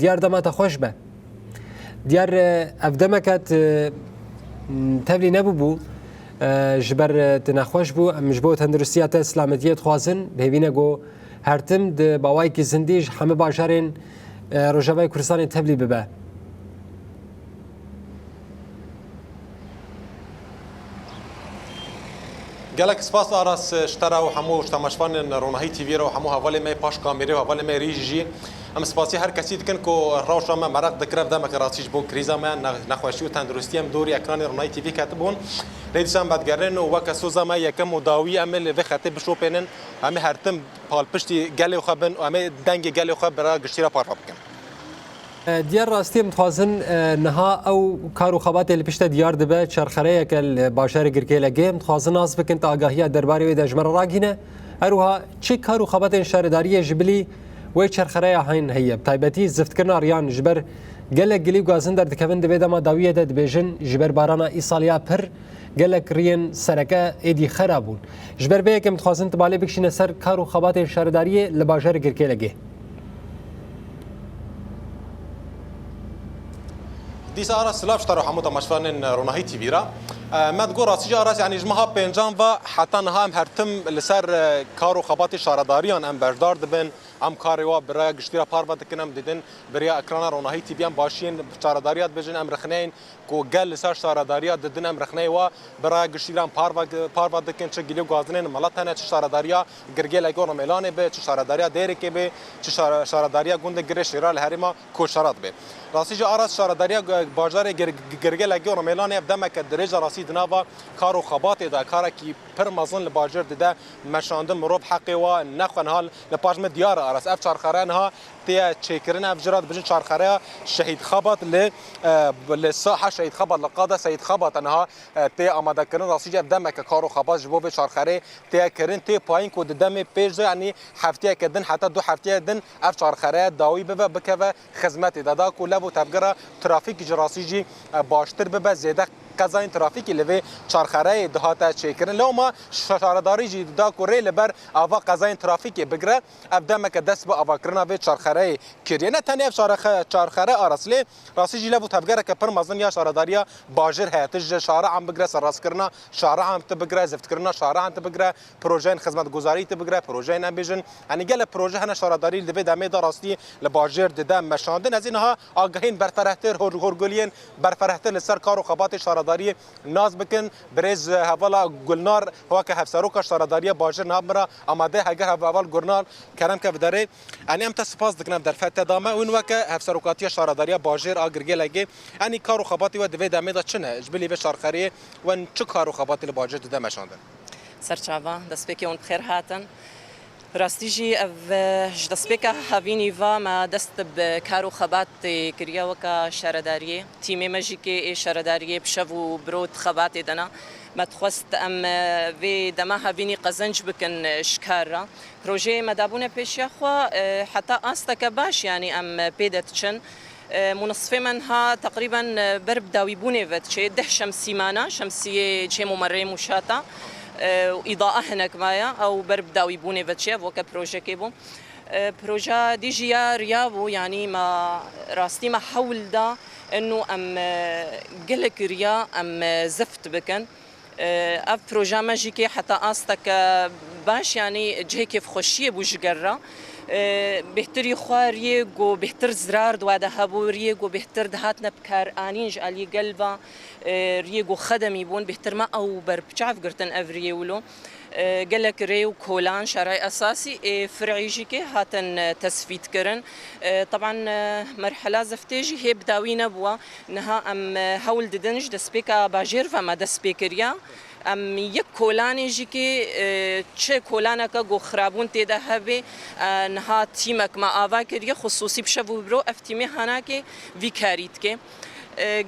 دیار دمات خوش به دیار افدمکت تبلی نبود جبر تنخوش بو مجبور تندرستیات اسلامتیت خوازن ببینه گو هرتم د باوای کی زندیج همه باشرین روجاوی کردستان تبلی ببه گلک سپاس آراس شترا و همو تماشفان رونهی تیوی رو همو حواله می پاش کامیری و حواله می ریجی ام سپاسی هر کسی دکن کو روش ما مرق دکرف دم کراسیش بو کریزا ما نخوشی و تندرستی ام دوری اکران رونهی تیوی کاتبون لیدسان بعدگرن و وک سوزا ما یکم مداوی عمل و خطه بشوپنن همه هرتم پال پشتی گلی خبن و همه دنگ گلی خب برای گشتیرا پارفا بکن دیار راستی متخازن نها او کارو خبات اللي بيشتا ديار دبا شرخريه كال باشار گركيلا گيم متخازن ناس بكنت آگاهية درباري ويدا جمر راگينه اروها چه کارو خبات شارداريه جبلي وي شرخريه هين هي بتايبتي زفت كرنا ريان جبر گلك گلي گازن در دكفن دبيدا ما داويه د دبيجن جبر بارانا ايصاليا پر گلك رين سركه ايدي خرابون جبر بيك متخازن تبالي بكشين سر کارو خبات شارداريه لباشار گركيلا گي دیس آراس سلاف شترا همو تماشفان رونهی تیوی را ما تقول راسي آراس يعني جمها بينجان و حتى نها هرتم لسر كارو خبات شارداريان ام بردار دبن ام كاريوا برای گشتیرا پاروا دکنم دیدن برای اکران رونهی تیوی ام باشین شارداریات بجن ام رخنین کو گل لسر شارداریات دیدن ام رخنی و برای گشتیرا پاروا دکن چه گلیو گازنین ملاتنه چه شارداریا گرگل اگون ميلانه به چه شارداریا دیره که به چه شارداریا گوند گرش ایرال هریما کو شرات به راسي آراس شارداریا بازار گرگل اگون ميلانه دمک درجه راسي دناوا کارو خبات دا کارا کی پر مازن لباجر ده مشاندن مروب حقی و نخون حال لپاجم دیار آراس اف چارخران ها تیا چیکرن افجرات بجن چارخرا شهید خبات للساحه شهید خبات لقاده سید خبات انها تیا آماده کردن راسي دمک کارو خبات جبو به چارخره تیا کرن تی پایین کو دم پیج یعنی هفته کدن حتی دو هفته دن اف چارخره داوی به بکوه خدمت دادا کو لبو تبگرا ترافیک جراسیجی باشتر به زیاده قزاین ترافیکی لوی چارخره دهاتا چیکرن لو ما شارداری جی دا کوری لبر اوا قزاین ترافیکی بگره ابدمک دست با اوا کرنا و چارخره کریه نه تنه چارخره آراسلی راسی جی لبو تبگره که پر مزن یا شارداریا باجر هاتج شارع هم بگره سراس کرنا شارع هم تبگره زفت کرنا شارع هم تبگره پروژه خدمت گزاری تبگره پروژه نبیجن یعنی گله پروژه هنا شارداری لوی دمه داراستی لباجر ددم مشاندن از اینها آگاهین برفرهتر هورگولین برفرهتر لسر کارو خبات شارداری ناز بکن برز حوالا گلنار هوا که هفسروکا شارداری باجر نابرا آماده اگر حوال گلنار کرم که بداره یعنی ام تسپاس دکنم در فت دامه اون وقت هفسروکاتی شارداری باجر آگرگی لگی یعنی کارو خباتی و دوی دمه دا چنه جبلی به شارخری و چه کارو خباتی باجر دده مشاندن سرچاوا دست بکی اون بخیر هاتن راستیجی اف دستبکه هاوینی و ما دست بکارو خبات کریا وکا شارداریه تیم ماجیک شارداریه بشو برود خبات دنا ما تخواست ام و دما هاوینی قزنج بکن شکارا پروژه مدابونه پیشیا خو حتی آستک باش یعنی ام پیدت چن منصفه منها تقریبا برب داوی بونه و چه ده شمسیمانه شمسیه چه ممره مشاتا إضاءة هناك مايا أو برب داوي بوني فتشيف وكا بروجي كيبو بروجا ديجيا ريابو يعني ما راستي ما حول دا إنه أم قلك ريا أم زفت بكن أف بروجا ماجيكي حتى أستك باش يعني جهي كيف خشية بوجقرة بهتری خواریه گو بهتر زرار دواده هبوریه گو بهتر دهاتنا بکار آنینج علی قلبا ریه گو خدمی بون بهتر ما او بر بچاف گرتن افریه ولو قالك ريو كولان شرعي أساسي فرعيجي كي هاتن تسفيت كرن طبعا مرحلة زفتيجي هي بداوي نبوة نها أم هول ددنج دسبيكا باجير فما دسبيكريا ام یک کولانی جی که چه کولانه که گو خرابون تیده هبه نها تیمک ما آوا کریه خصوصی بشو برو افتیمه هانا که وی کاریت که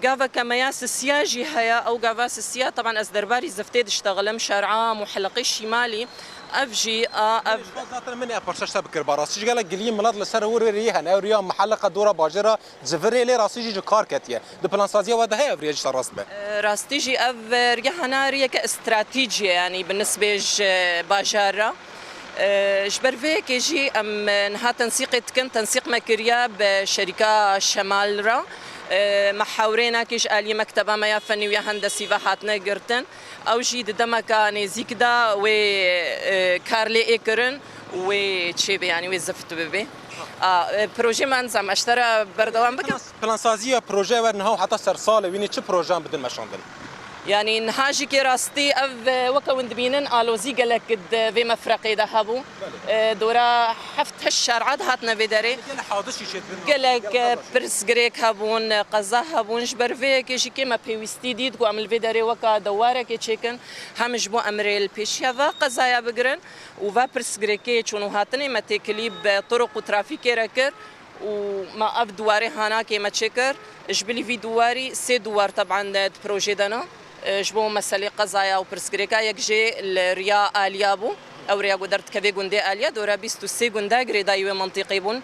قافا كمياس السياجي هيا او قافاس السيا طبعا از درباري زفتيد اشتغلم شارعه محلقي الشمالي افجي اف ذات من ابرشش بكر براسي قال قليم ملاد لسر وري هنا وريا محلقه دوره باجره زفري لي راسي جي كار كاتيه دو بلان سازيا ودا هي افريج سراس به راستيجي اف ريا هنا ريا كاستراتيجيه يعني بالنسبه باجره جبر في جي ام نها تنسيق تكن تنسيق مكريا بشركة شمال را محاورينا كيش آلي مكتبة ما فني ويا هندسي وحاتنا قرتن أو جي دمكا نزيك دا و كارلي إكرن و تشيبي يعني وزفت ببي بروجي من زعما اشترى بردوام بك پلانسازی پروژه ور نها حتی سر سال وینی چه پروژه هم بدن مشاندن يعني نهاجي كي راستي اف وكا وندبينن الوزي قالك في مفرقي ذهبوا دورا حفت هالشارعات هاتنا بدري یعنی حادثی شد قالك برس غريك هابون قزا هابون جبر في كي كيما بيوستي ديد قو عمل بدري وكا دواره كي تشيكن همش بو امري البيشيا و قزايا بقرن وفا برس غريكي شنو هاتني متي كليب طرق وترافيك ركر وما اف دواري هانا كي ما تشكر جبلي في دواري سي دوار طبعا بروجي دنا جبو مسألة قضايا وبرسكريكا يكجي الرياء آليابو أو رياء قدرت كذي جندي آليا دورا بيستو سي جندا قريدا يو منطقي بون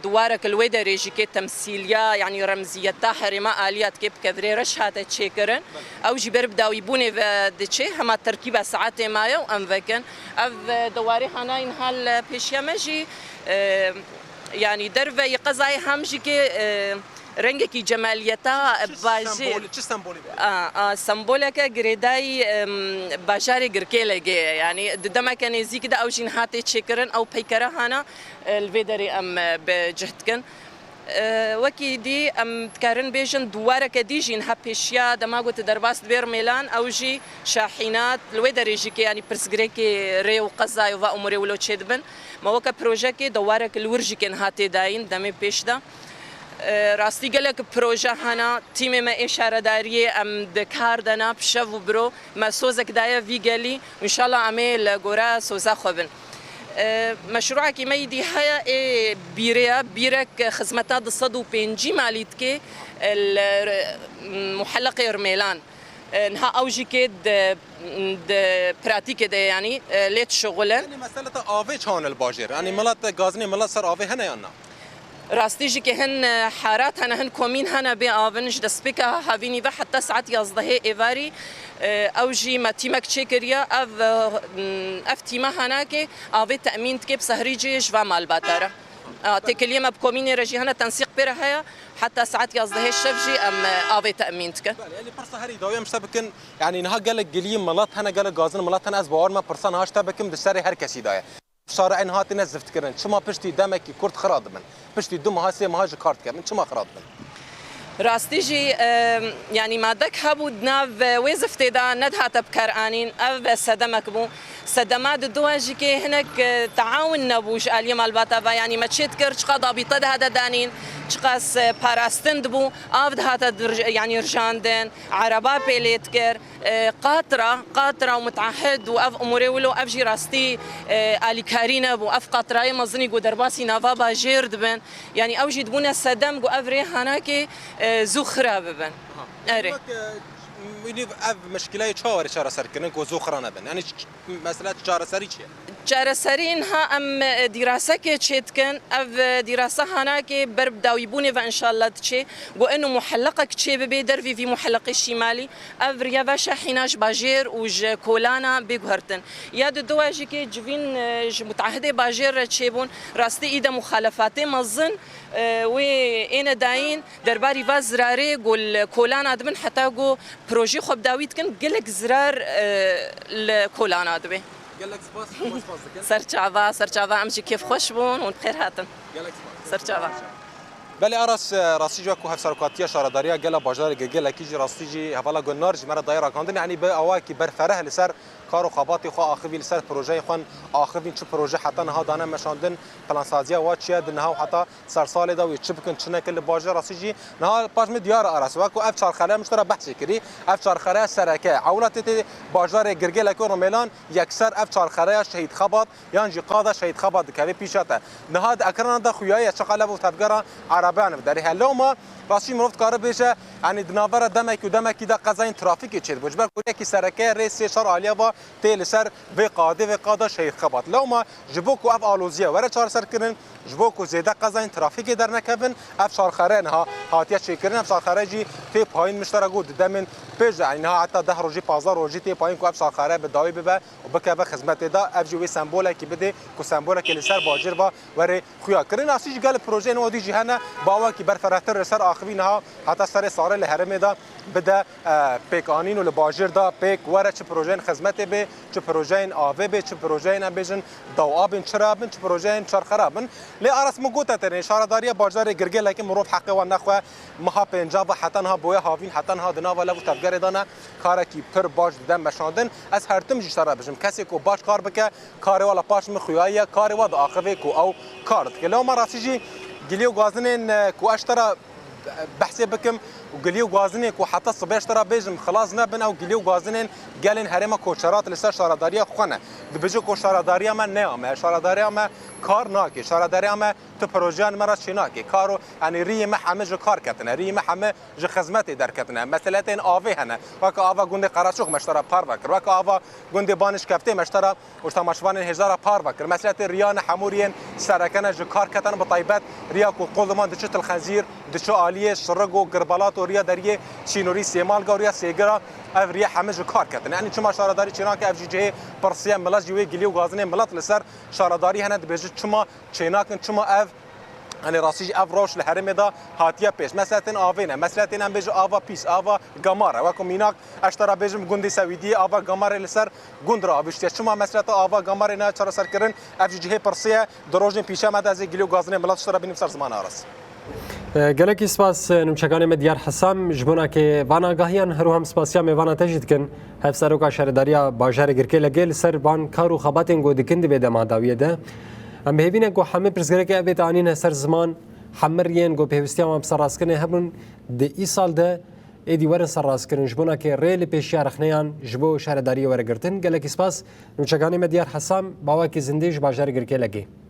دوارك الويدا ريجي كي تمثيليا يعني رمزية تحرمة آليات كيف كذري رش هاتا تشيكرن أو جبر بداو يبوني دتشي هما تركيبة ساعات مايا وأنفكن أف دواري هنا ينهال بيشيا مجي يعني درفة يقضاي همجي كي رنگی جمالیتا باجی چه سمبولی سمبولك جريداي باشاري جركيلة يعني دما كان يزيك دا أو جين هاتي تشكرن أو بيكرة هنا الفيدري أم بجهتكن وكي دي أم تكارن بيجن دوارة كديجين هابيشيا دما قلت درباس بير ميلان أو جي شاحنات الويدري جيكي يعني برسجريكي ريو قزاي وفا أموري ولو تشدبن ما وكا بروجاكي دوارة كالورجي كان هاتي داين دمي بيش دا راستی گلک پروژه هنا تیم ما اشاره داریه ام دکار دنا بشو برو ما سوزک دایا وی گلی ان شاء الله عمل گورا سوزا خوبن مشروع کی میدی هيا بیرک خدمات صدو بنجي ماليتك المحلق يرميلان نها اوجي كد براتيك ده يعني ليت شغله یعنی مسئله آوه چان الباجر یعنی ملت غازنی ملت سر آوه هنه یا نه راستيجي كهن حارات هن كومين هنا بآفنج دسبيكا هافيني و حتى ساعات يازده إيفاري أوجي ما تيمك تشيكريا أف تيما هنا كي آفي تأمين تكيب سهريجي جوا مال باتارة تكليما بكومين رجي هنا تنسيق بيرها حتى ساعات يازده الشفجي أم آفي تأمين تك يعني برسا هري داوية مش تبكن يعني نها قالك قليم ملات هنا قالك غازن ملات هنا أزبوار ما برسا نهاش تبكن دشتري هر كسي داية شارع هاتي نزفت كرن شما بشتي دمك كرت خراد من بشتي دم هاسي مهاج كارت كرن شما خراد من راستيجي يعني ما دك هبو دناف ويزفت دا ندها تبكر آنين أو سدمك بو سدمات دواجي كي هناك تعاون نبوش آلية مالباتا يعني ما تشيت كرش قضا بيطد هذا دانين شقاس باراستند بو آفد هذا يعني رجاندن عربا بيليت كر قاطرة ومتعهد وأف أموري ولو أف جي راستي آلي كارينا بو أف قاطرة مزني قو درباسي نافا باجير دبن يعني أوجي دبونا السدم قو أفري هناكي زخرة ببن أري وینی اف مشکلی چهار چهار سر کنن که زخرانه بن یعنی مسئله چهار سری چیه؟ چهار سری ها ام دراسه که چیت کن اف دراسه هانا که برب داویبونه و انشالله تچه گو انو محلقه که ببی درفی في محلقه شمالی اف رياضه شاحناش باجير وج کولانا بگهرتن یاد دواجی که جوین متعهده باجير چبون راستی ایده مخالفات مزن و این داین درباری وزراره گل کولانا دبن حتی گو پروژه خوب داوید کن گلک زرار الكولانا دبي قال لك سباس سرچاوا امشي كيف خوش بون وبخير هاتن قال لك سرچاوا بله ارس راستی جو که سرکاتیا شارداریا گلا باجار گلا کیجی راستی جی حوالا گنارج مرا دایره کاندن یعنی به اواکی برفره لسر کار و خاباتی خو آخوی لسر پروژه خون آخوین چه پروژه حتی نها دانه مشاندن پلان سازی و چیه نها حتی سر سال دا و چه بکن چنه کل باجار راستی جی نها پاش می دیار ارس و کو اف چار خله مشترا بحث کری اف چار خله سرکه اولت باجار گرگلا کو ميلان یکسر اف چار خله شهید خبات یان جی قاده شهید خبات کوي پیشاته نها اکران دا خویای چقاله و تدگرا عربان بداری هلو ما باسی مرفت کار بشه یعنی دنابره دمک و دمکی دا قضاین ترافیک چید بجبر کنه کی سرکه رئیس شهر عالیه و تیل سر و قاده شهید خبات لو ما جبوکو اف آلوزیه وره چهار سر کنن جبوکو زیده قضاین ترافیک در نکبن اف چهار خره نها هاتیه چیکرین ام ساخره جی تی پایین مشترک گود دمن پیج یعنی ها حتی 10 روزی 15 روزی تی پایین کو اب ساخره به داوی به و بکه به خدمت دا اف جو سمبوله کی بده کو سمبوله کی لسر باجر با ور خویا کرین اسیج گل پروژه نو دی جهنه باوا کی برفراتر سر اخوی نه حتی سر ساره لهرمه دا بده پیکانین و لباجر دا پیک ور چه پروژه خدمت به چه پروژه آوه به چه پروژه نبیجن دوابن چرابن چه پروژه چر خرابن لی ارس مگوته تر اشاره داری باجر گرگل لکه مروف حق و نخوه مها پنجاب حتی ها بویا هاوین حتی ها دنا ولا تفگر دانا کار کی پر باج دم مشاندن از هر تم جشتره بجم کسی کو باش کار بکه کار والا پاش مخویای کار ود آخوی کو او کارت که لو ما راسیجی گلیو گازنین کو اشترا بحثي بكم وقليو غازنين كو حتى الصباح ترى بيجم خلاص نبن او قليو غازنين قالن هرما كوشرات لسه شارداريه خونه دبجو كوشراداريه ما نعم شارداريه ما کار ناکی شارداری ما تو پروژه مرا شناکی کارو یعنی ری ما همه جو کار کردن ری ما همه جو خدمت در کردن مثلا این آوه هنه و که آوا گنده قراشوق مشترا پار وکر و که آوا گنده بانش کفته مشترا و تماشوان هزار پار وکر مثلا ریان حمورین سرکن جو کار کردن با طیبت ریا کو قلمان دچت الخنزیر دچو عالیه شرق و گربالات و ریا دریه شینوری سیمال گوریا سیگرا اف ریا همه جو کار کردن یعنی چما شارداری چناک اف جی پرسیا ملاج جوی گلیو غازنه ملت لسر شارداری هنه بجد چما چیناکن چما اف يعني راسيج افروش الحرم دا هاتيا بيش مثلا آوينه مثلا ام بيجو آوا بيس آوا جامارا وكم ميناك اشترى بيجم جندي سويدي آوا جامارا لسر جندرا بيشتي شما مثلا آوا جامارا نه چرا سر كرن اف جي پرسيه دروجن پیشا مد از گلو غازنه ملات اشترى بنیم سر زمان آرس گلکی سپاس نمچگان مدیار حسام جبونا که وانا گاهیان هرو هم سپاسیا میوانا تجد کن هف سروکا شهرداریا باجار گرکه لگل سر بان کارو خباتن گو دکند به دماداویه ده ام بهبینه گو همه پرسگره که اوید آنین سر زمان حمرین گو بهوستی هم سراس کنه هبون ده ای سال ده ایدی ورن سراس کنن جبونا که ریل پیشی رخنیان جبو شهرداری ورگرتن گلکی سپاس نمچگان مدیار حسام باوا که زندگی باجار گرکه لگی